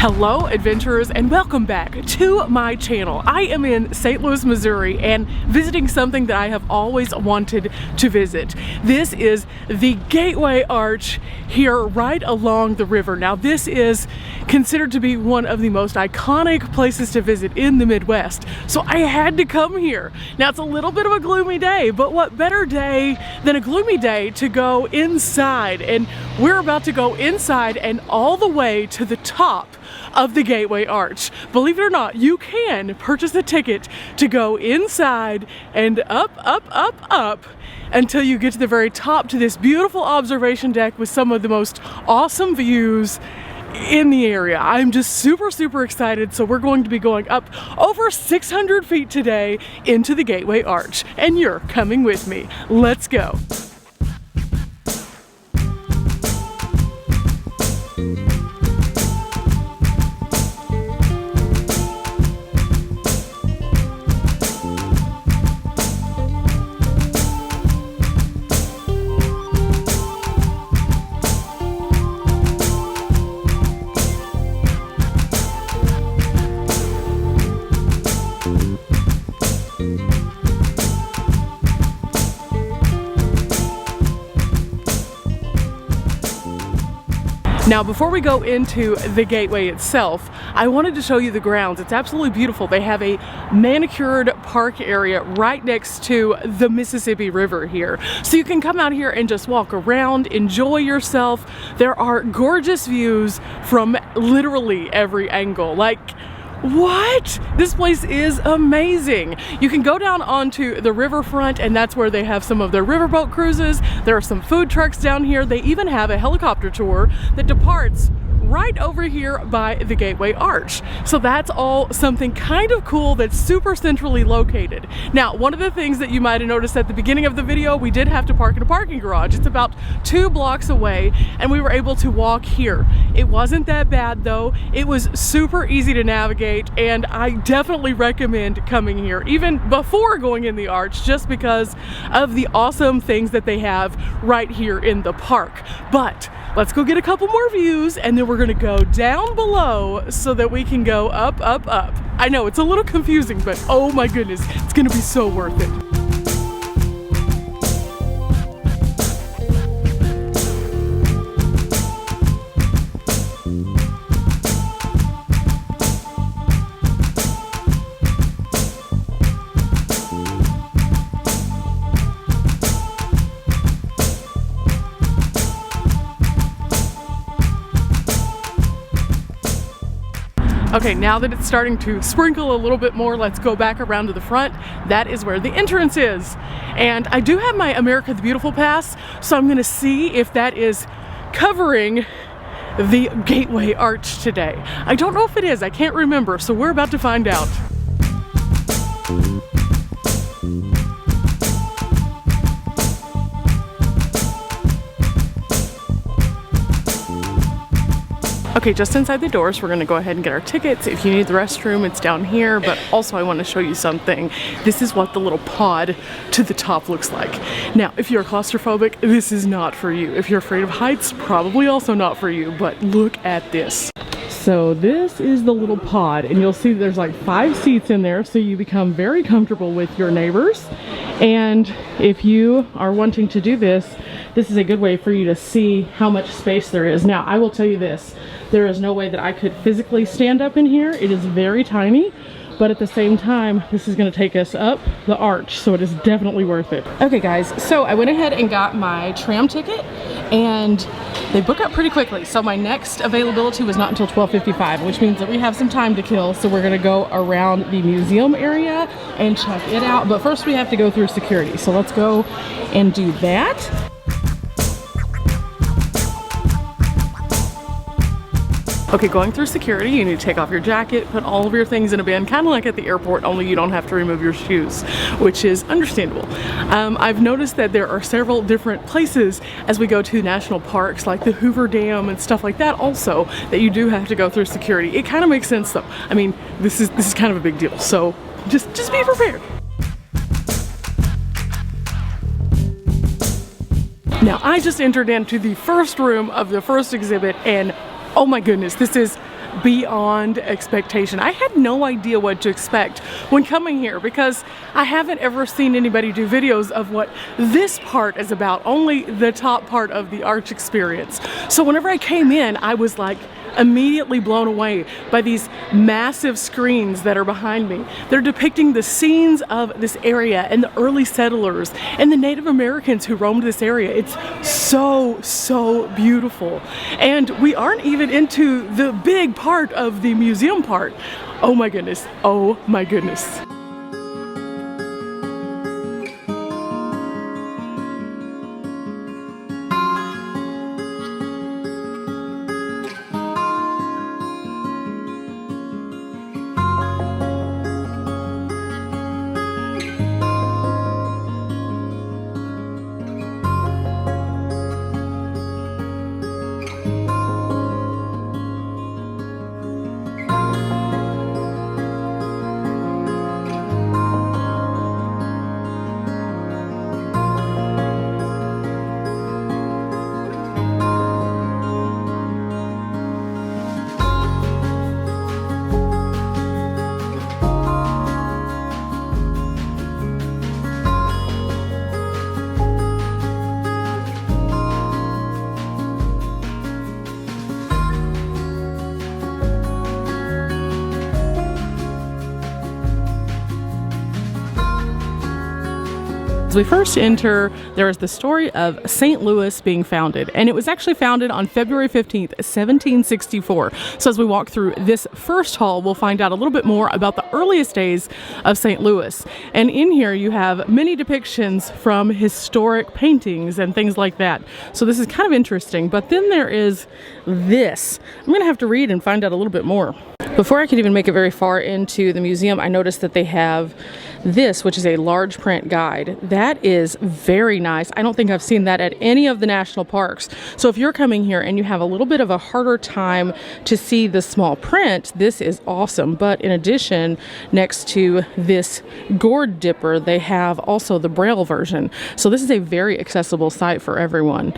Hello adventurers and welcome back to my channel. I am in St. Louis, Missouri and visiting something that I have always wanted to visit. This is the Gateway Arch here right along the river. Now this is considered to be one of the most iconic places to visit in the Midwest, so I had to come here. Now it's a little bit of a gloomy day, but what better day than a gloomy day to go inside, and we're about to go inside and all the way to the top of the Gateway Arch. Believe it or not, you can purchase a ticket to go inside and up until you get to the very top to this beautiful observation deck with some of the most awesome views in the area. I'm just super excited. So we're going to be going up over 600 feet today into the Gateway Arch, and you're coming with me. Let's go. Now before we go into the gateway itself, I wanted to show you the grounds. It's absolutely beautiful. They have a manicured park area right next to the Mississippi River here. So you can come out here and just walk around, enjoy yourself. There are gorgeous views from literally every angle. Like, what? This place is amazing. You can go down onto the riverfront, and that's where they have some of their riverboat cruises. There are some food trucks down here. They even have a helicopter tour that departs right over here by the Gateway Arch. So that's all something kind of cool that's super centrally located. Now, one of the things that you might have noticed at the beginning of the video, we did have to park in a parking garage. It's about 2 blocks away, and we were able to walk here. It wasn't that bad though. It was super easy to navigate, and I definitely recommend coming here even before going in the arch, just because of the awesome things that they have right here in the park. But let's go get a couple more views, and then we're gonna go down below so that we can go up. I know it's a little confusing, but oh my goodness, it's gonna be so worth it. Okay, now that it's starting to sprinkle a little bit more, let's go back around to the front. That is where the entrance is. And I do have my America the Beautiful pass, so I'm gonna see if that is covering the Gateway Arch today. I don't know if it is, I can't remember, so we're about to find out. Okay, just inside the doors, we're gonna go ahead and get our tickets. If you need the restroom, it's down here, but also I wanna show you something. This is what the little pod to the top looks like. Now, if you're claustrophobic, this is not for you. If you're afraid of heights, probably also not for you, but look at this. So this is the little pod, and you'll see there's like 5 seats in there, so you become very comfortable with your neighbors. And if you are wanting to do this, this is a good way for you to see how much space there is. Now, I will tell you this, there is no way that I could physically stand up in here. It is very tiny, but at the same time, this is gonna take us up the arch, so it is definitely worth it. Okay guys, so I went ahead and got my tram ticket, and they book up pretty quickly. So my next availability was not until 12:55, which means that we have some time to kill. So we're gonna go around the museum area and check it out. But first we have to go through security. So let's go and do that. Okay, going through security, you need to take off your jacket, put all of your things in a bin, kind of like at the airport, only you don't have to remove your shoes, which is understandable. I've noticed that there are several different places as we go to national parks, like the Hoover Dam and stuff like that also, that you do have to go through security. It kind of makes sense though. I mean, this is kind of a big deal, so just be prepared. Now, I just entered into the first room of the first exhibit, and Oh my goodness, this is beyond expectation. I had no idea what to expect when coming here because I haven't ever seen anybody do videos of what this part is about, only the top part of the arch experience. So whenever I came in, I was like immediately blown away by these massive screens that are behind me. They're depicting the scenes of this area and the early settlers and the Native Americans who roamed this area. It's so beautiful. And we aren't even into the big part of the museum part. Oh my goodness, oh my goodness. As we first enter, there is the story of St. Louis being founded, and it was actually founded on February 15th, 1764. So as we walk through this first hall, we'll find out a little bit more about the earliest days of St. Louis. And in here you have many depictions from historic paintings and things like that. So this is kind of interesting. But then there is this. I'm going to have to read and find out a little bit more. Before I could even make it very far into the museum, I noticed that they have this, which is a large print guide. That is very nice. I don't think I've seen that at any of the national parks. So if you're coming here and you have a little bit of a harder time to see the small print, this is awesome. But in addition, next to this gourd dipper, they have also the Braille version. So this is a very accessible site for everyone.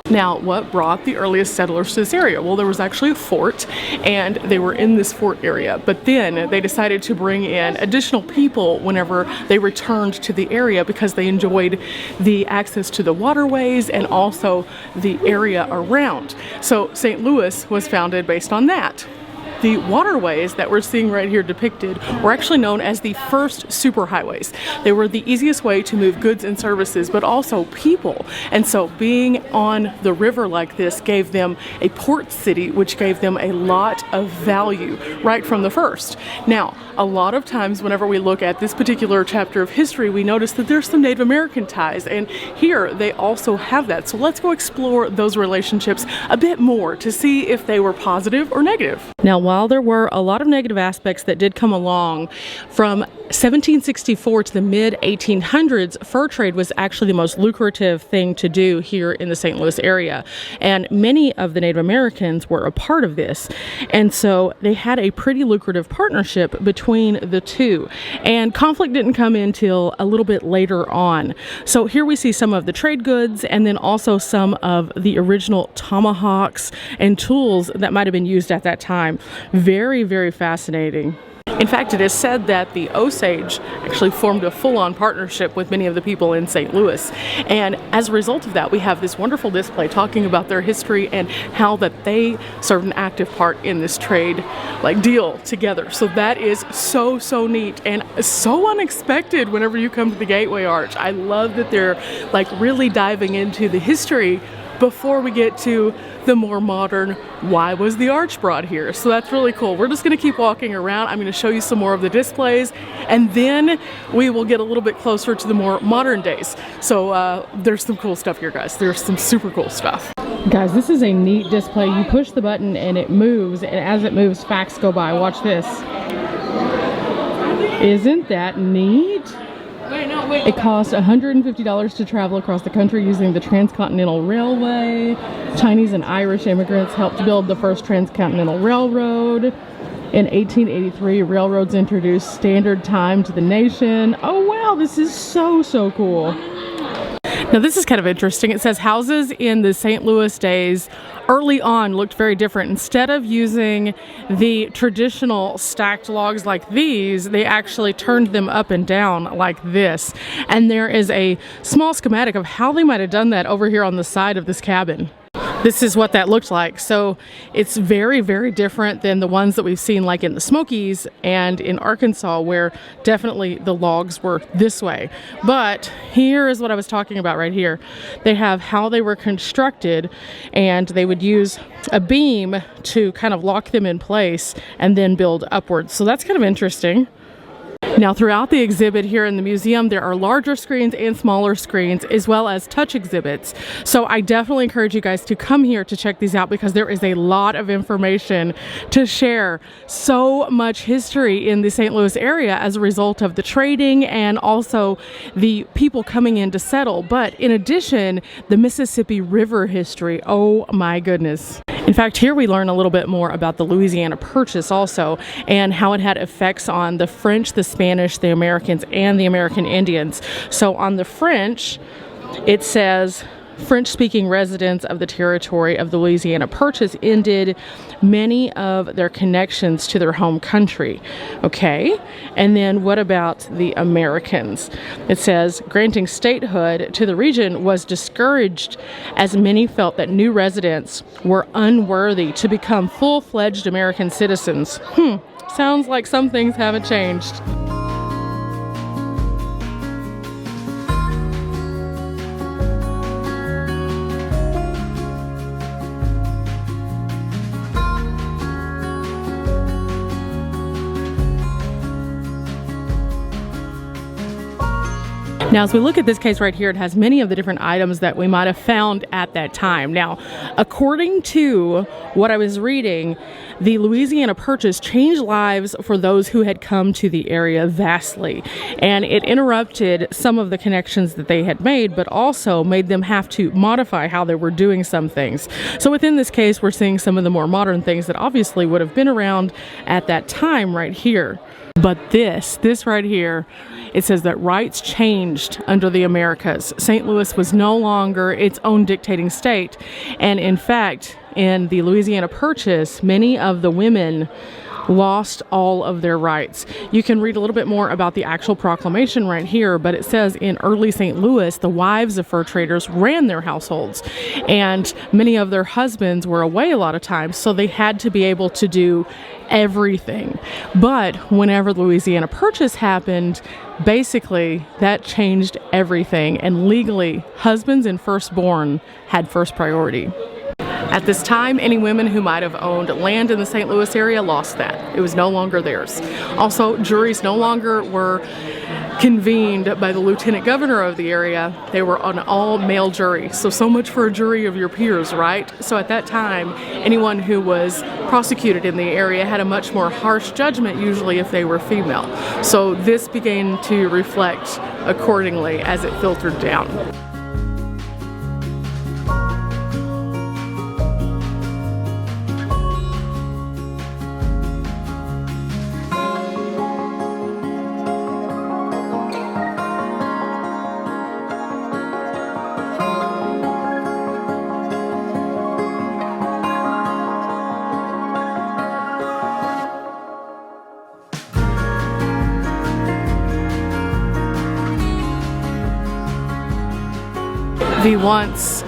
Now, what brought the earliest settlers to this area? Well, there was actually a fort, and they were in this fort area, but then they decided to bring in additional people whenever they returned to the area because they enjoyed the access to the waterways and also the area around. So St. Louis was founded based on that. The waterways that we're seeing right here depicted were actually known as the first superhighways. They were the easiest way to move goods and services, but also people. And so being on the river like this gave them a port city, which gave them a lot of value right from the first. Now, a lot of times whenever we look at this particular chapter of history, we notice that there's some Native American ties, and here they also have that. So let's go explore those relationships a bit more to see if they were positive or negative. Now, while there were a lot of negative aspects that did come along, from 1764 to the mid-1800s, fur trade was actually the most lucrative thing to do here in the St. Louis area. And many of the Native Americans were a part of this. And so they had a pretty lucrative partnership between the two. And conflict didn't come in till a little bit later on. So here we see some of the trade goods and then also some of the original tomahawks and tools that might have been used at that time. Very, very fascinating. In fact, it is said that the Osage actually formed a full-on partnership with many of the people in St. Louis. And as a result of that, we have this wonderful display talking about their history and how that they served an active part in this trade deal together. So that is so neat and so unexpected whenever you come to the Gateway Arch. I love that they're really diving into the history before we get to the more modern, why was the arch brought here? So that's really cool. We're just going to keep walking around. I'm going to show you some more of the displays, and then we will get a little bit closer to the more modern days. So there's some cool stuff here, guys. There's some super cool stuff. Guys, this is a neat display. You push the button and it moves, and as it moves, facts go by. Watch this. Isn't that neat? It costs $150 to travel across the country using the Transcontinental Railway. Chinese and Irish immigrants helped build the first transcontinental railroad. In 1883, railroads introduced standard time to the nation. Oh wow, this is so cool. Now this is kind of interesting. It says houses in the St. Louis days early on looked very different. Instead of using the traditional stacked logs like these, they actually turned them up and down like this. And there is a small schematic of how they might have done that over here on the side of this cabin. This is what that looked like. So it's very, very different than the ones that we've seen like in the Smokies and in Arkansas, where definitely the logs were this way. But here is what I was talking about right here. They have how they were constructed, and they would use a beam to kind of lock them in place and then build upwards. So that's kind of interesting. Now throughout the exhibit here in the museum, there are larger screens and smaller screens, as well as touch exhibits. So I definitely encourage you guys to come here to check these out, because there is a lot of information to share. So much history in the St. Louis area as a result of the trading and also the people coming in to settle. But in addition, the Mississippi River history, oh my goodness. In fact, here we learn a little bit more about the Louisiana Purchase also, and how it had effects on the French, the Spanish, the Americans, and the American Indians. So on the French, it says French-speaking residents of the territory of the Louisiana Purchase ended many of their connections to their home country. Okay, and then what about the Americans? It says granting statehood to the region was discouraged, as many felt that new residents were unworthy to become full-fledged American citizens. Sounds like some things haven't changed. Now, as we look at this case right here, it has many of the different items that we might have found at that time. Now, according to what I was reading, the Louisiana Purchase changed lives for those who had come to the area vastly. And it interrupted some of the connections that they had made, but also made them have to modify how they were doing some things. So within this case, we're seeing some of the more modern things that obviously would have been around at that time right here. But this right here, it says that rights changed under the Americas. St. Louis was no longer its own dictating state. And in fact, in the Louisiana Purchase, many of the women lost all of their rights. You can read a little bit more about the actual proclamation right here, but it says in early St. Louis, the wives of fur traders ran their households, and many of their husbands were away a lot of times, so they had to be able to do everything. But whenever the Louisiana Purchase happened, basically that changed everything, and legally, husbands and firstborn had first priority. At this time, any women who might have owned land in the St. Louis area lost that. It was no longer theirs. Also, juries no longer were convened by the lieutenant governor of the area. They were an all-male jury. So much for a jury of your peers, right? So at that time, anyone who was prosecuted in the area had a much more harsh judgment, usually if they were female. So this began to reflect accordingly as it filtered down. The once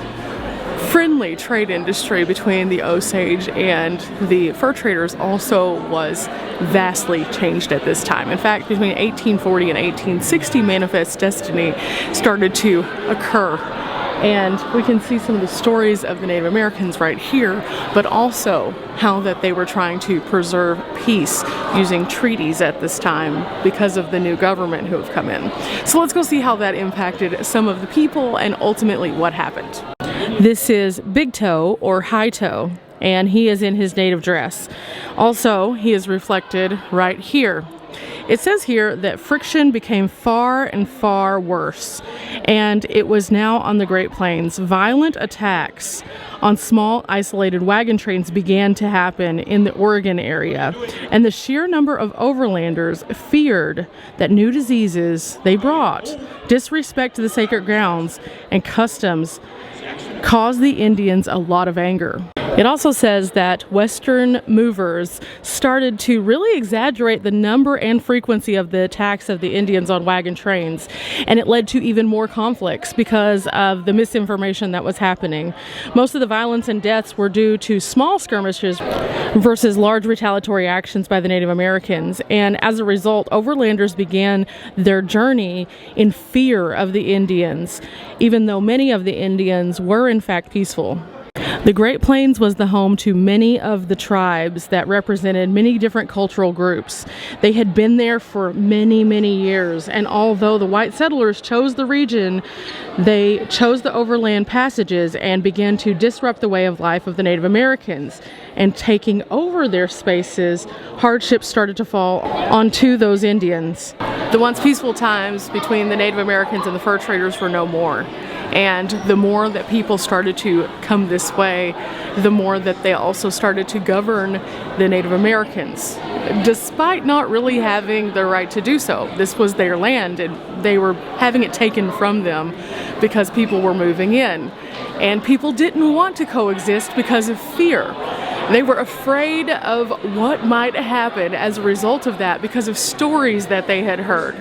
friendly trade industry between the Osage and the fur traders also was vastly changed at this time. In fact, between 1840 and 1860, manifest destiny started to occur. And we can see some of the stories of the Native Americans right here, but also how that they were trying to preserve peace using treaties at this time because of the new government who have come in. So let's go see how that impacted some of the people and ultimately what happened. This is Big Toe or High Toe, and he is in his native dress. Also, he is reflected right here. it says here that friction became far and far worse, and it was now on the Great Plains. Violent attacks on small isolated wagon trains began to happen in the Oregon area, and the sheer number of overlanders feared that new diseases they brought, disrespect to the sacred grounds, and customs caused the Indians a lot of anger. It also says that Western movers started to really exaggerate the number and frequency of the attacks of the Indians on wagon trains, and it led to even more conflicts because of the misinformation that was happening. Most of the violence and deaths were due to small skirmishes versus large retaliatory actions by the Native Americans, and as a result, overlanders began their journey in fear of the Indians, even though many of the Indians were in fact peaceful. The Great Plains was the home to many of the tribes that represented many different cultural groups. They had been there for many, many years, and although the white settlers chose the region, they chose the overland passages and began to disrupt the way of life of the Native Americans. And taking over their spaces, hardships started to fall onto those Indians. The once peaceful times between the Native Americans and the fur traders were no more. And the more that people started to come this way, the more that they also started to govern the Native Americans, despite not really having the right to do so. This was their land, and they were having it taken from them because people were moving in. And people didn't want to coexist because of fear. They were afraid of what might happen as a result of that because of stories that they had heard.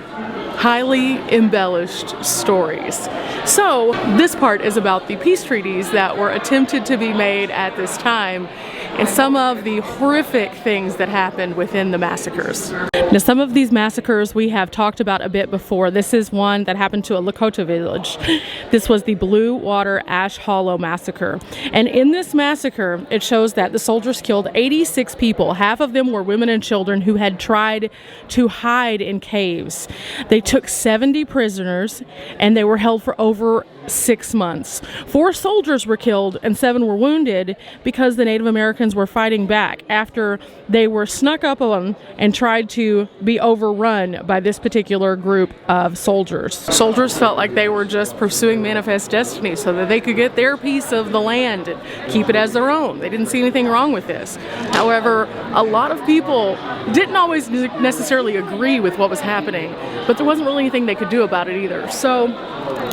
Highly embellished stories. So this part is about the peace treaties that were attempted to be made at this time and some of the horrific things that happened within the massacres. Now, some of these massacres we have talked about a bit before. This is one that happened to a Lakota village. This was the Blue Water Ash Hollow Massacre. And in this massacre, it shows that the soldiers killed 86 people. Half of them were women and children who had tried to hide in caves. They took 70 prisoners, and they were held for over 6 months. 4 soldiers were killed and 7 were wounded because the Native Americans were fighting back after they were snuck up on and tried to be overrun by this particular group of soldiers. Soldiers felt like they were just pursuing manifest destiny so that they could get their piece of the land and keep it as their own. They didn't see anything wrong with this. However, a lot of people didn't always necessarily agree with what was happening, but there wasn't really anything they could do about it either. So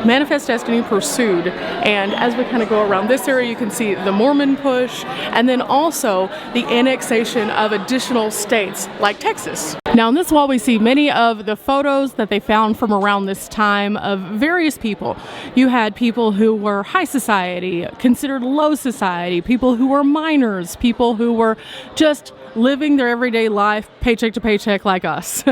manifest destiny pursued, and as we kind of go around this area, you can see the Mormon push, and then also the annexation of additional states like Texas. Now on this wall we see many of the photos that they found from around this time of various people. You had people who were high society, considered low society, people who were miners, people who were just living their everyday life paycheck to paycheck like us.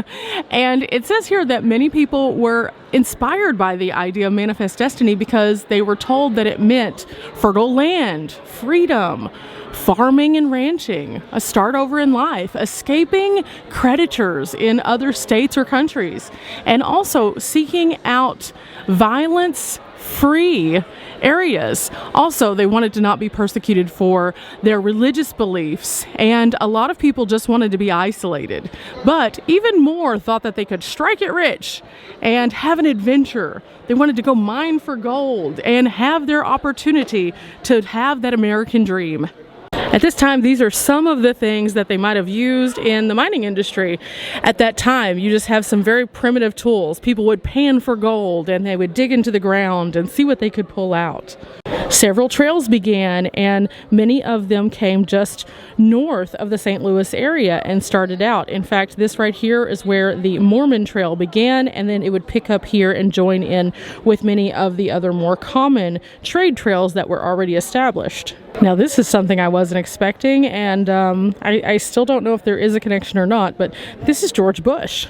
And it says here that many people were inspired by the idea of manifest destiny because they were told that it meant fertile land, freedom, farming and ranching, a start over in life, escaping predators in other states or countries, and also seeking out violence-free areas. Also, they wanted to not be persecuted for their religious beliefs, and a lot of people just wanted to be isolated. But even more thought that they could strike it rich and have an adventure. They wanted to go mine for gold and have their opportunity to have that American dream. At this time, these are some of the things that they might have used in the mining industry. At that time, you just have some very primitive tools. People would pan for gold, and they would dig into the ground and see what they could pull out. Several trails began, and many of them came just north of the St. Louis area and started out. In fact, this right here is where the Mormon Trail began, and then it would pick up here and join in with many of the other more common trade trails that were already established. Now, this is something I wasn't expecting, and I still don't know if there is a connection or not, but this is George Bush.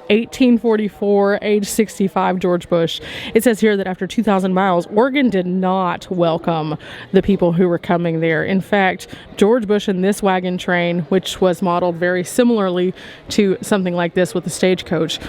1844, age 65, George Bush. It says here that after 2,000 miles, Oregon did not welcome the people who were coming there. In fact, George Bush in this wagon train, which was modeled very similarly to something like this with the stagecoach,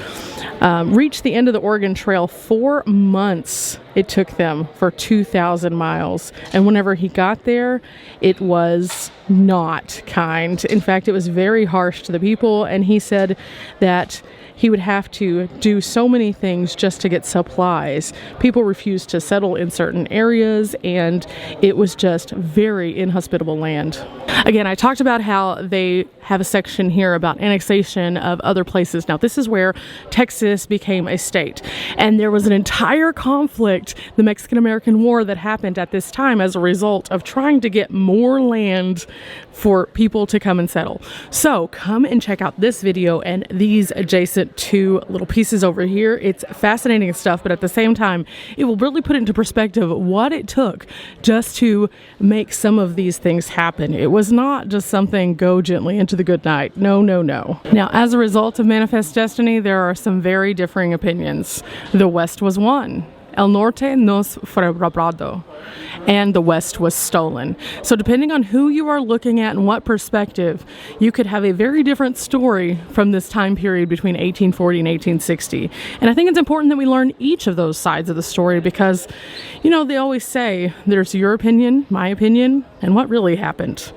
reached the end of the Oregon Trail 4 months it took them for 2,000 miles. And whenever he got there, it was not kind. In fact, it was very harsh to the people. And he said that he would have to do so many things just to get supplies. People refused to settle in certain areas, and it was just very inhospitable land. Again, I talked about how they have a section here about annexation of other places. Now, this is where Texas became a state, and there was an entire conflict, the Mexican-American War, that happened at this time as a result of trying to get more land for people to come and settle. So come and check out this video and these adjacent two little pieces over here. It's fascinating stuff, but at the same time, it will really put into perspective what it took just to make some of these things happen. It was not just something go gently into the good night. No, no, no. Now, as a result of Manifest Destiny, there are some very differing opinions. The West was won. El Norte nos fue robado, and the West was stolen. So depending on who you are looking at and what perspective, you could have a very different story from this time period between 1840 and 1860. And I think it's important that we learn each of those sides of the story because, you know, they always say there's your opinion, my opinion, and what really happened.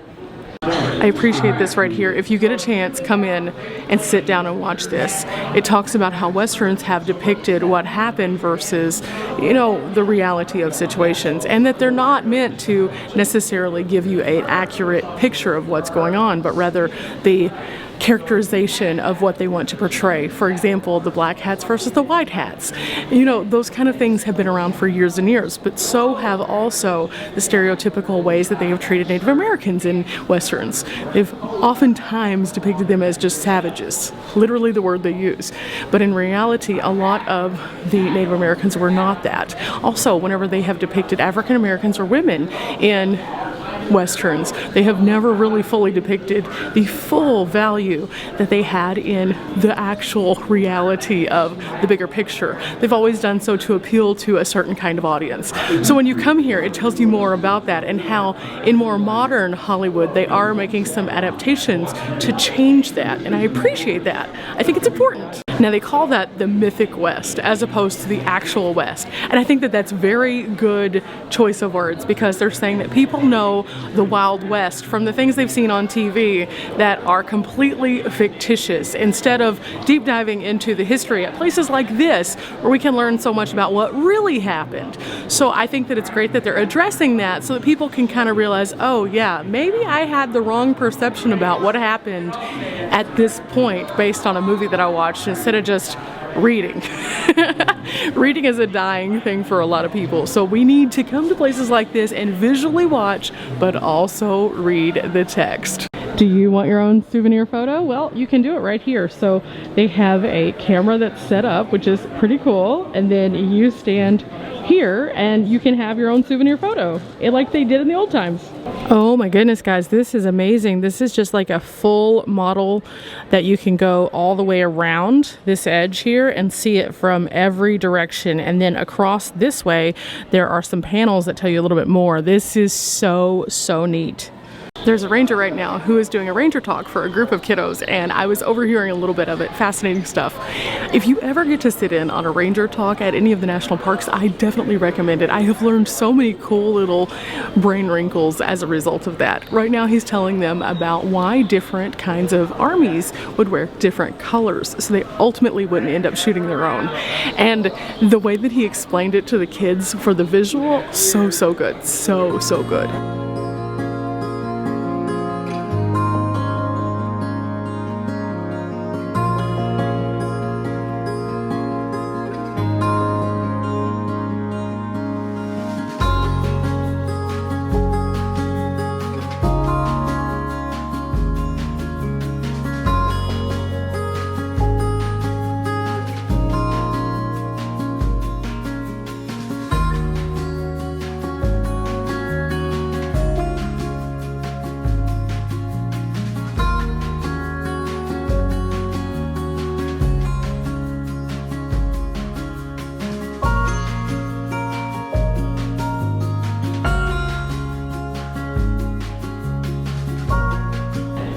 I appreciate this right here. If you get a chance, come in and sit down and watch this. It talks about how Westerns have depicted what happened versus, you know, the reality of situations, and that they're not meant to necessarily give you an accurate picture of what's going on, but rather the characterization of what they want to portray. For example, the black hats versus the white hats. You know, those kind of things have been around for years and years, but so have also the stereotypical ways that they have treated Native Americans in Westerns. They've oftentimes depicted them as just savages, literally the word they use. But in reality, a lot of the Native Americans were not that. Also, whenever they have depicted African Americans or women in Westerns, they have never really fully depicted the full value that they had in the actual reality of the bigger picture. They've always done so to appeal to a certain kind of audience. So when you come here, it tells you more about that and how in more modern Hollywood they are making some adaptations to change that, and I appreciate that. I think it's important. Now, they call that the Mythic West as opposed to the actual West, and I think that that's very good choice of words because they're saying that people know the Wild West from the things they've seen on TV that are completely fictitious, instead of deep diving into the history at places like this where we can learn so much about what really happened. So I think that it's great that they're addressing that so that people can kind of realize, oh yeah, maybe I had the wrong perception about what happened at this point based on a movie that I watched instead of just reading. Reading is a dying thing for a lot of people, so we need to come to places like this and visually watch, but also read the text. Do you want your own souvenir photo? Well, you can do it right here. So they have a camera that's set up, which is pretty cool, and then you stand here and you can have your own souvenir photo, like they did in the old times. Oh my goodness, guys, this is amazing. This is just like a full model that you can go all the way around this edge here and see it from every direction. And then across this way, there are some panels that tell you a little bit more. This is so, so neat. There's a ranger right now who is doing a ranger talk for a group of kiddos, and I was overhearing a little bit of it. Fascinating stuff. If you ever get to sit in on a ranger talk at any of the national parks, I definitely recommend it. I have learned so many cool little brain wrinkles as a result of that. Right now he's telling them about why different kinds of armies would wear different colors, so they ultimately wouldn't end up shooting their own. And the way that he explained it to the kids for the visual, so good. So good.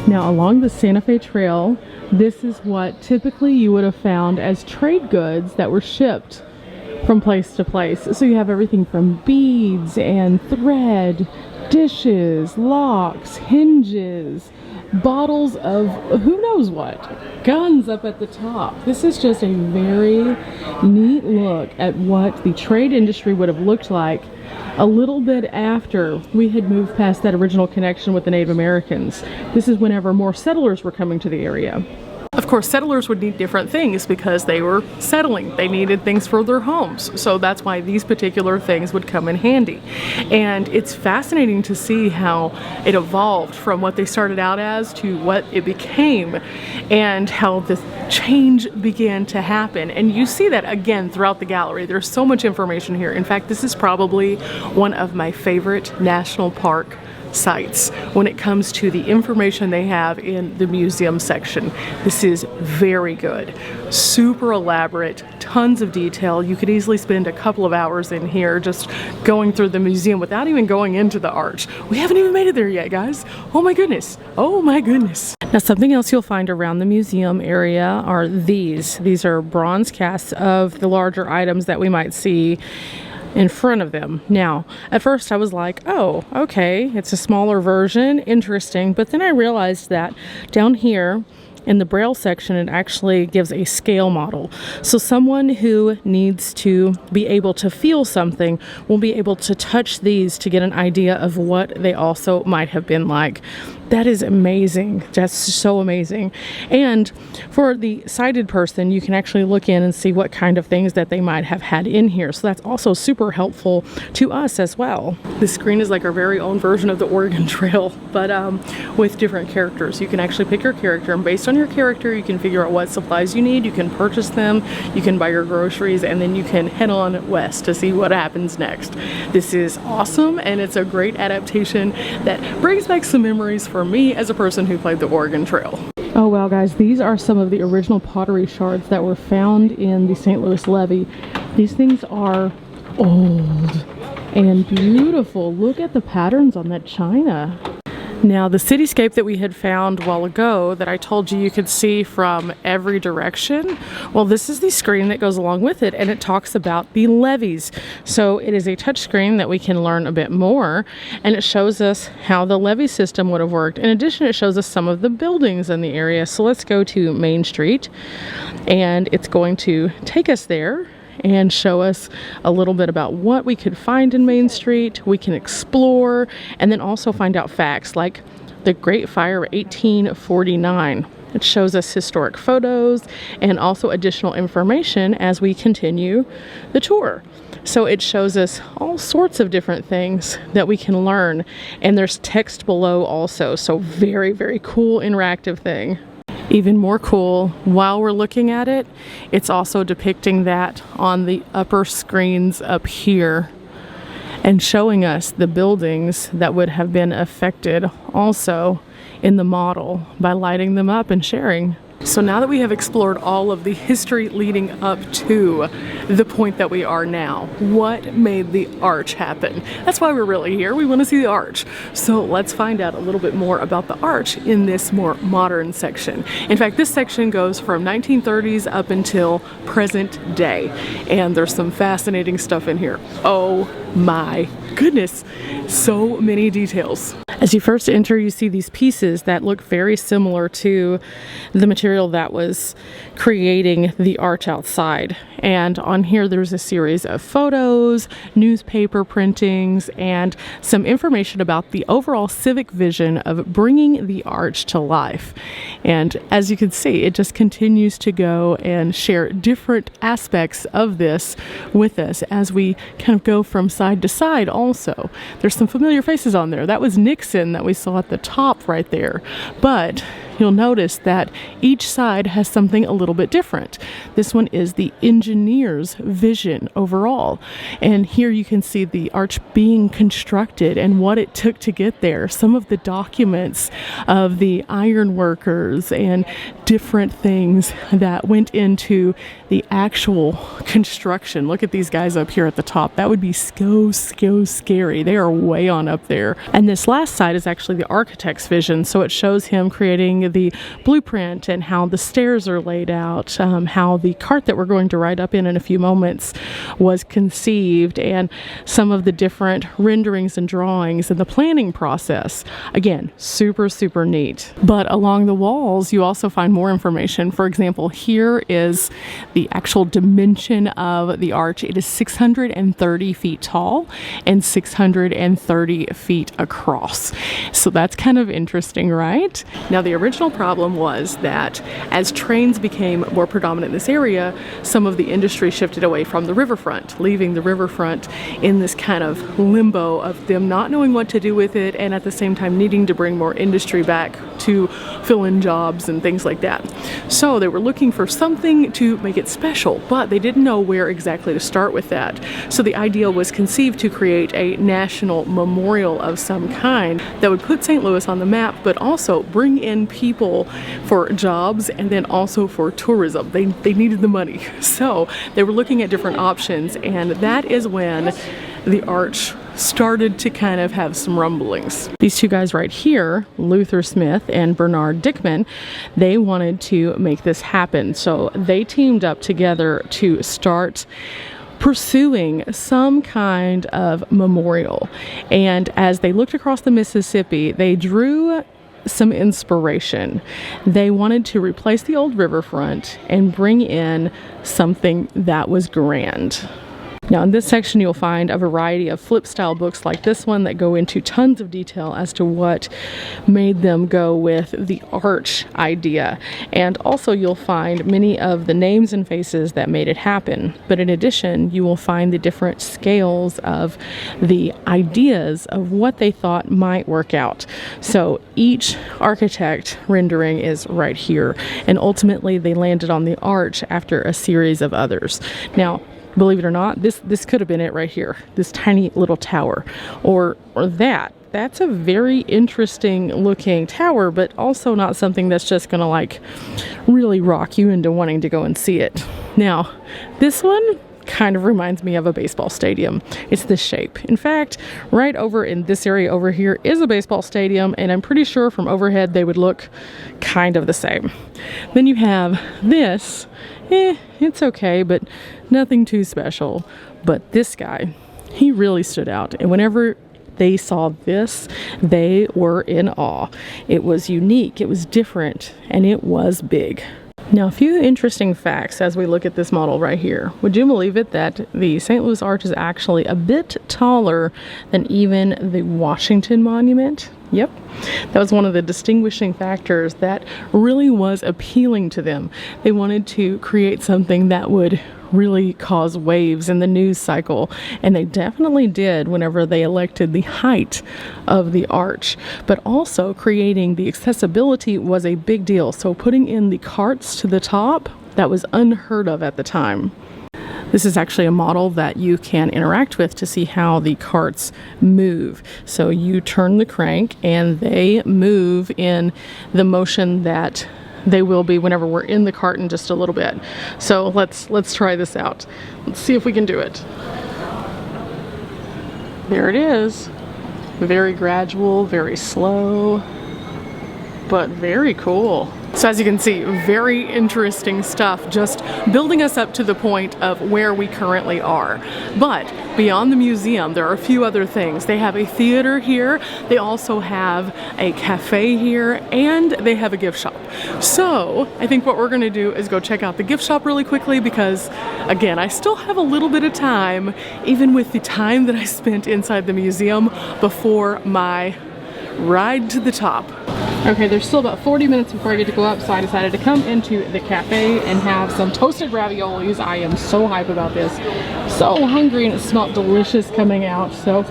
Now, along the Santa Fe Trail, this is what typically you would have found as trade goods that were shipped from place to place. So you have everything from beads and thread, dishes, locks, hinges, bottles of who knows what, guns up at the top. This is just a very neat look at what the trade industry would have looked like a little bit after we had moved past that original connection with the Native Americans. This is whenever more settlers were coming to the area. Of course, settlers would need different things because they were settling. They needed things for their homes. So that's why these particular things would come in handy. And it's fascinating to see how it evolved from what they started out as to what it became and how the change began to happen. And you see that again throughout the gallery. There's so much information here. In fact, this is probably one of my favorite national park sites when it comes to the information they have in the museum section. This is very good, super elaborate, tons of detail. You could easily spend a couple of hours in here just going through the museum without even going into the arch. We haven't even made it there yet, guys. Oh my goodness. Oh my goodness. Now, something else you'll find around the museum area are these. These are bronze casts of the larger items that we might see in front of them. Now, at first I was like, oh, okay, it's a smaller version, interesting. But then I realized that down here in the Braille section, it actually gives a scale model. So someone who needs to be able to feel something will be able to touch these to get an idea of what they also might have been like. That is amazing. That's so amazing. And for the sighted person, you can actually look in and see what kind of things that they might have had in here. So that's also super helpful to us as well. This screen is like our very own version of the Oregon Trail, but with different characters. You can actually pick your character, and based on your character, you can figure out what supplies you need. You can purchase them, you can buy your groceries, and then you can head on west to see what happens next. This is awesome, and it's a great adaptation that brings back some memories for me as a person who played the Oregon Trail. Oh wow, guys, these are some of the original pottery shards that were found in the St. Louis levee. These things are old and beautiful. Look at the patterns on that china. Now, the cityscape that we had found a while ago that I told you could see from every direction, well, this is the screen that goes along with it, and it talks about the levees. So it is a touch screen that we can learn a bit more, and it shows us how the levee system would have worked. In addition, it shows us some of the buildings in the area. So let's go to Main Street, and it's going to take us there and show us a little bit about what we could find in Main Street. We can explore and then also find out facts like the Great Fire of 1849. It shows us historic photos and also additional information as we continue the tour. So it shows us all sorts of different things that we can learn, and there's text below also. So very, very cool interactive thing. Even more cool, while we're looking at it, it's also depicting that on the upper screens up here and showing us the buildings that would have been affected also in the model by lighting them up and sharing. So now that we have explored all of the history leading up to the point that we are now, what made the arch happen? That's why we're really here. We want to see the arch. So let's find out a little bit more about the arch in this more modern section. In fact, this section goes from 1930s up until present day. And there's some fascinating stuff in here. Oh my goodness, so many details. As you first enter, you see these pieces that look very similar to the material that was creating the arch outside. And on here, there's a series of photos, newspaper printings, and some information about the overall civic vision of bringing the arch to life. And as you can see, it just continues to go and share different aspects of this with us as we kind of go from side to side also. There's some familiar faces on there. That was Nixon that we saw at the top right there. But you'll notice that each side has something a little bit different. This one is the engineer's vision overall. And here you can see the arch being constructed and what it took to get there. Some of the documents of the iron workers and different things that went into the actual construction. Look at these guys up here at the top. That would be so scary. They are way on up there. And this last side is actually the architect's vision. So it shows him creating showing the blueprint and how the stairs are laid out, how the cart that we're going to ride up in a few moments was conceived, and some of the different renderings and drawings and the planning process. Again, super, super neat. But along the walls, you also find more information. For example, here is the actual dimension of the arch. It is 630 feet tall and 630 feet across. So that's kind of interesting, right? Now, the original problem was that as trains became more predominant in this area, some of the industry shifted away from the riverfront, leaving the riverfront in this kind of limbo of them not knowing what to do with it, and at the same time needing to bring more industry back to fill in jobs and things like that. So they were looking for something to make it special, but they didn't know where exactly to start with that. So the idea was conceived to create a national memorial of some kind that would put St. Louis on the map, but also bring in people for jobs and then also for tourism. They needed the money. So they were looking at different options, and that is when the arch started to kind of have some rumblings. These two guys right here, Luther Smith and Bernard Dickman, they wanted to make this happen. So they teamed up together to start pursuing some kind of memorial. And as they looked across the Mississippi, they drew some inspiration. They wanted to replace the old riverfront and bring in something that was grand. Now, in this section, you'll find a variety of flip style books like this one that go into tons of detail as to what made them go with the arch idea. And also you'll find many of the names and faces that made it happen. But in addition, you will find the different scales of the ideas of what they thought might work out. So each architect rendering is right here. And ultimately, they landed on the arch after a series of others. Now, believe it or not, this could have been it right here, this tiny little tower, or that. That's a very interesting looking tower, but also not something that's just gonna like really rock you into wanting to go and see it. Now, this one kind of reminds me of a baseball stadium. It's this shape. In fact, right over in this area over here is a baseball stadium, and I'm pretty sure from overhead they would look kind of the same. Then you have this. It's okay, but nothing too special. But this guy, he really stood out. And whenever they saw this, they were in awe. It was unique, it was different, and it was big. Now, a few interesting facts as we look at this model right here. Would you believe it that the St. Louis Arch is actually a bit taller than even the Washington Monument? Yep, that was one of the distinguishing factors that really was appealing to them. They wanted to create something that would really cause waves in the news cycle, and they definitely did whenever they elected the height of the arch. But also creating the accessibility was a big deal. So putting in the carts to the top, that was unheard of at the time. This is actually a model that you can interact with to see how the carts move. So you turn the crank and they move in the motion that they will be whenever we're in the cart in just a little bit. So let's try this out. Let's see if we can do it. There it is. Very gradual, very slow, but very cool. So as you can see, very interesting stuff, just building us up to the point of where we currently are. But beyond the museum, there are a few other things. They have a theater here, they also have a cafe here, and they have a gift shop. So I think what we're gonna do is go check out the gift shop really quickly because, again, I still have a little bit of time, even with the time that I spent inside the museum before my ride to the top. Okay, there's still about 40 minutes before I get to go up, so I decided to come into the cafe and have some toasted raviolis. I am so hype about this. So hungry, and it smelled delicious coming out. So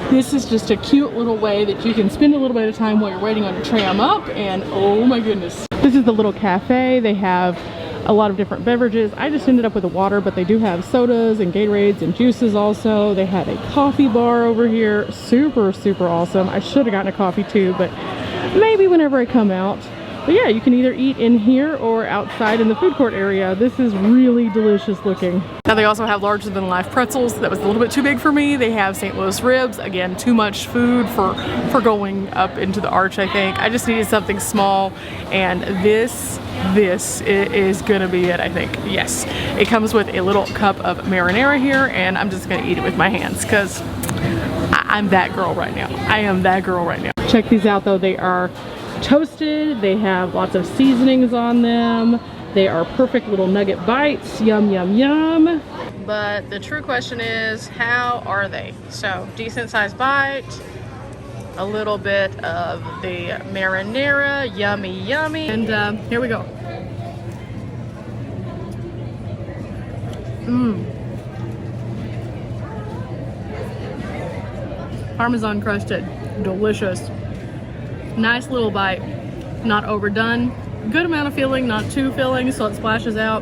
this is just a cute little way that you can spend a little bit of time while you're waiting on your tram up, and oh my goodness. This is the little cafe. They have a lot of different beverages. I just ended up with a water, but they do have sodas and Gatorades and juices also. They had a coffee bar over here. Super, super awesome. I should have gotten a coffee too, but maybe whenever I come out. But yeah, you can either eat in here or outside in the food court area. This is really delicious looking. Now they also have larger than life pretzels. That was a little bit too big for me. They have St. Louis ribs. Again, too much food for going up into the arch, I think. I just needed something small, and this is gonna be it, I think. Yes, it comes with a little cup of marinara here, and I'm just gonna eat it with my hands because I'm that girl right now. I am that girl right now. Check these out though. They are toasted. They have lots of seasonings on them. They are perfect little nugget bites. Yum, yum, yum. But the true question is, how are they? So, decent sized bite. A little bit of the marinara. Yummy, yummy. And here we go. Parmesan crusted. Delicious. Nice little bite, not overdone. Good amount of filling, not too filling, so it splashes out.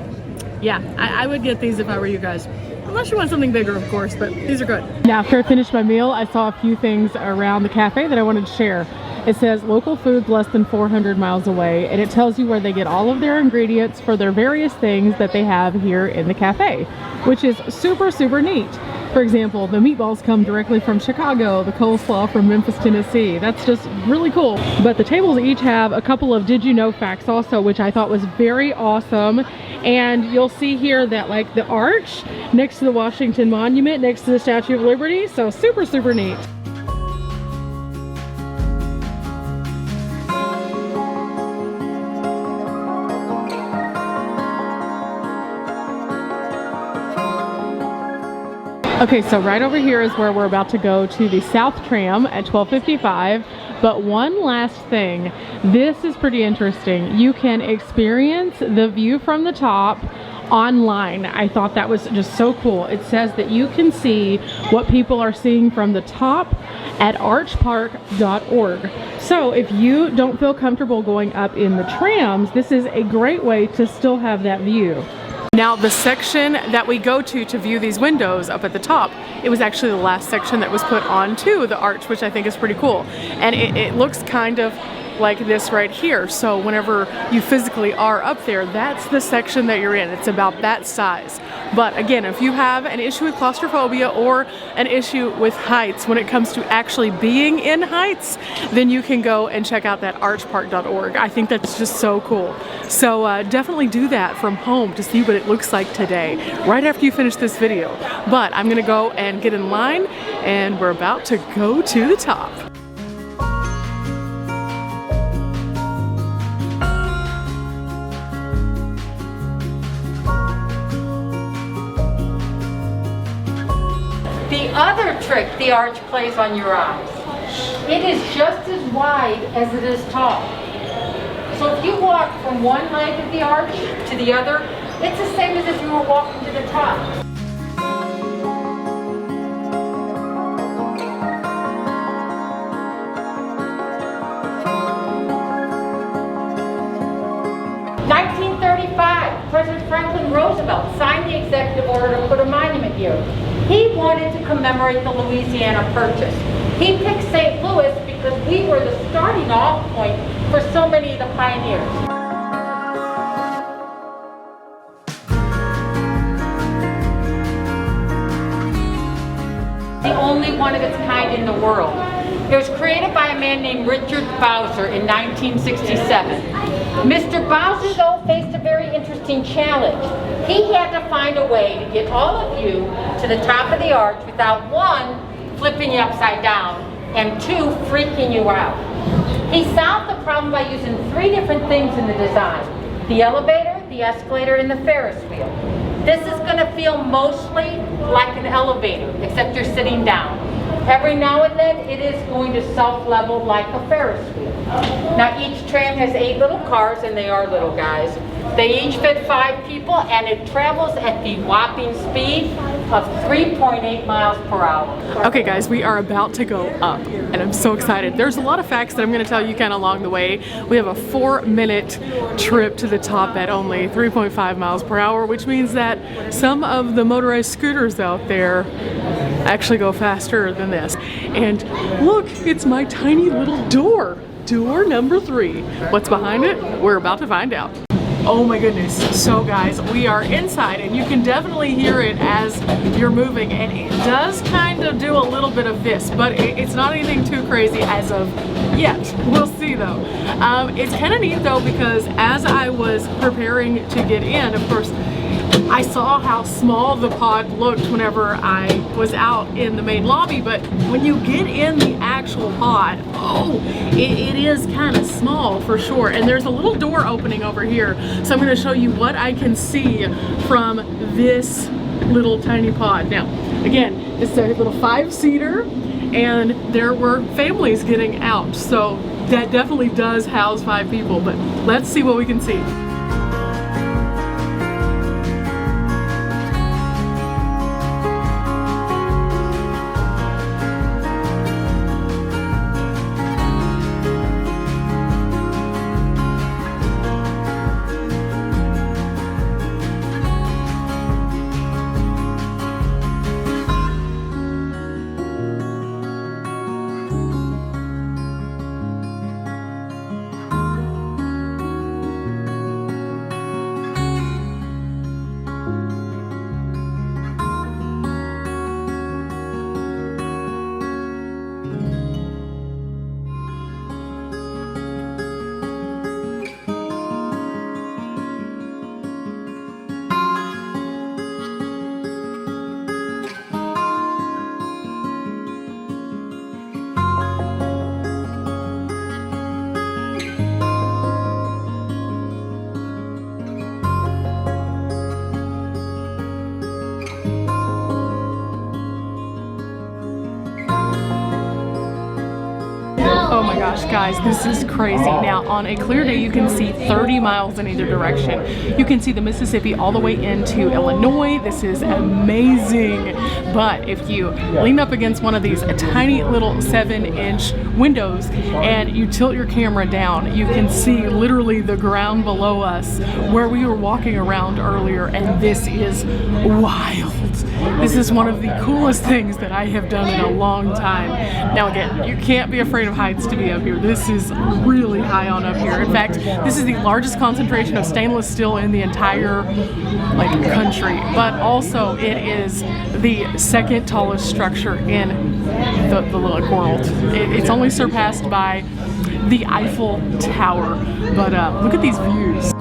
Yeah, I would get these if I were you guys. Unless you want something bigger, of course, but these are good. Now, after I finished my meal, I saw a few things around the cafe that I wanted to share. It says local foods less than 400 miles away, and it tells you where they get all of their ingredients for their various things that they have here in the cafe, which is super, super neat. For example, the meatballs come directly from Chicago, the coleslaw from Memphis, Tennessee. That's just really cool. But the tables each have a couple of did you know facts also, which I thought was very awesome. And you'll see here that like the arch next to the Washington Monument, next to the Statue of Liberty. So super, super neat. Okay, so right over here is where we're about to go to the South Tram at 12:55. But one last thing, this is pretty interesting. You can experience the view from the top online. I thought that was just so cool. It says that you can see what people are seeing from the top at archpark.org. So if you don't feel comfortable going up in the trams, this is a great way to still have that view. Now the section that we go to view these windows up at the top, it was actually the last section that was put onto the arch, which I think is pretty cool. And it looks kind of like this right here. So whenever you physically are up there, that's the section that you're in. It's about that size. But again, if you have an issue with claustrophobia or an issue with heights when it comes to actually being in heights, then you can go and check out that archpark.org. I think that's just so cool. So definitely do that from home to see what it looks like today, right after you finish this video. But I'm gonna go and get in line, and we're about to go to the top. The other trick the arch plays on your eyes, it is just as wide as it is tall. So if you walk from one leg of the arch to the other, it's the same as if you were walking to the top. President Franklin Roosevelt signed the executive order to put a monument here. He wanted to commemorate the Louisiana Purchase. He picked St. Louis because we were the starting off point for so many of the pioneers. The only one of its kind in the world. It was created by a man named Richard Bowser in 1967. Mr. Bowser, though, faced a very interesting challenge. He had to find a way to get all of you to the top of the arch without, one, flipping you upside down, and two, freaking you out. He solved the problem by using three different things in the design: the elevator, the escalator, and the Ferris wheel. This is going to feel mostly like an elevator, except you're sitting down. Every now and then, it is going to self-level like a Ferris wheel. Now, each tram has 8 little cars, and they are little guys. They each fit 5 people, and it travels at the whopping speed of 3.8 miles per hour. Okay guys, we are about to go up, and I'm so excited. There's a lot of facts that I'm going to tell you kind of along the way. We have a 4-minute trip to the top at only 3.5 miles per hour, which means that some of the motorized scooters out there actually go faster than this. And look, it's my tiny little door door number 3. What's behind it? We're about to find out. Oh my goodness. So guys, we are inside and you can definitely hear it as you're moving, and it does kind of do a little bit of this, but it's not anything too crazy as of yet. We'll see though. It's kind of neat though, because as I was preparing to get in, of course, I saw how small the pod looked whenever I was out in the main lobby, but when you get in the actual pod, oh, it is kind of small for sure. And there's a little door opening over here, so I'm going to show you what I can see from this little tiny pod. Now, again, it's a little 5-seater, and there were families getting out, so that definitely does house 5 people, but let's see what we can see. Oh my gosh, guys, this is crazy. Now, on a clear day, you can see 30 miles in either direction. You can see the Mississippi all the way into Illinois. This is amazing. But if you lean up against one of these tiny little 7-inch windows and you tilt your camera down, you can see literally the ground below us where we were walking around earlier, and this is wild. This is one of the coolest things that I have done in a long time. Now again, you can't be afraid of heights to be up here. This is really high on up here. In fact, this is the largest concentration of stainless steel in the entire country, but also it is the second tallest structure in the world. It's only surpassed by the Eiffel Tower, but look at these views.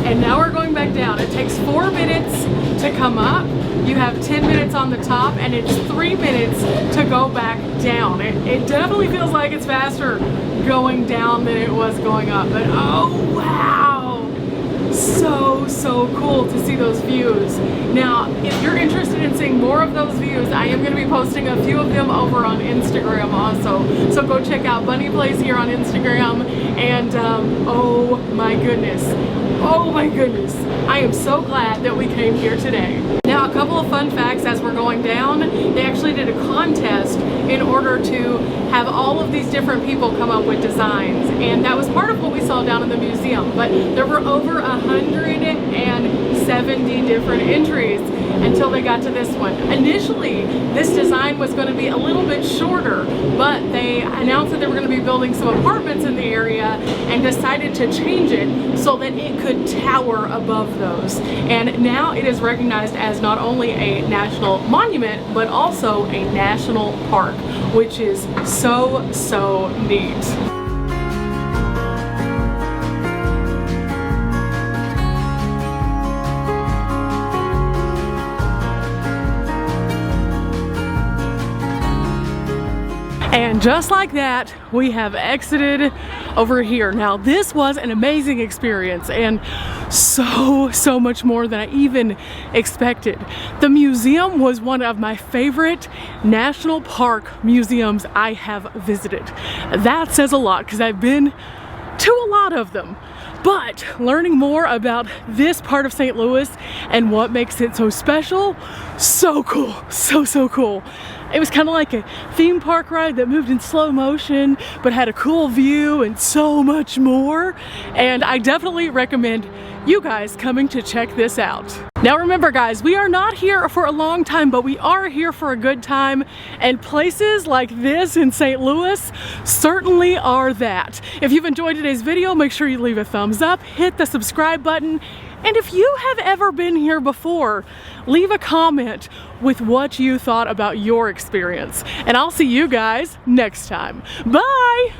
And now we're going back down. It takes 4 minutes to come up. You have 10 minutes on the top, and it's 3 minutes to go back down. It definitely feels like it's faster going down than it was going up, but oh wow! So cool to see those views. Now, if you're interested in seeing more of those views, I am going to be posting a few of them over on Instagram also. So go check out Bunny Plays here on Instagram, and oh my goodness, I am so glad that we came here today. Now, a couple of fun facts as we're going down. They actually did a contest in order to have all of these different people come up with designs, and that was part of what we saw down in the museum. But there were over 160 70 different entries until they got to this one. Initially, this design was going to be a little bit shorter, but they announced that they were going to be building some apartments in the area and decided to change it so that it could tower above those. And now it is recognized as not only a national monument, but also a national park, which is so neat. And just like that, we have exited over here. Now, this was an amazing experience and so much more than I even expected. The museum was one of my favorite national park museums I have visited. That says a lot because I've been to a lot of them. But learning more about this part of St. Louis and what makes it so special, so cool, so cool. It was kind of like a theme park ride that moved in slow motion, but had a cool view and so much more. And I definitely recommend you guys coming to check this out. Now remember guys, we are not here for a long time, but we are here for a good time, and places like this in St. Louis certainly are that. If you've enjoyed today's video, make sure you leave a thumbs up, hit the subscribe button, and if you have ever been here before, leave a comment with what you thought about your experience. And I'll see you guys next time. Bye!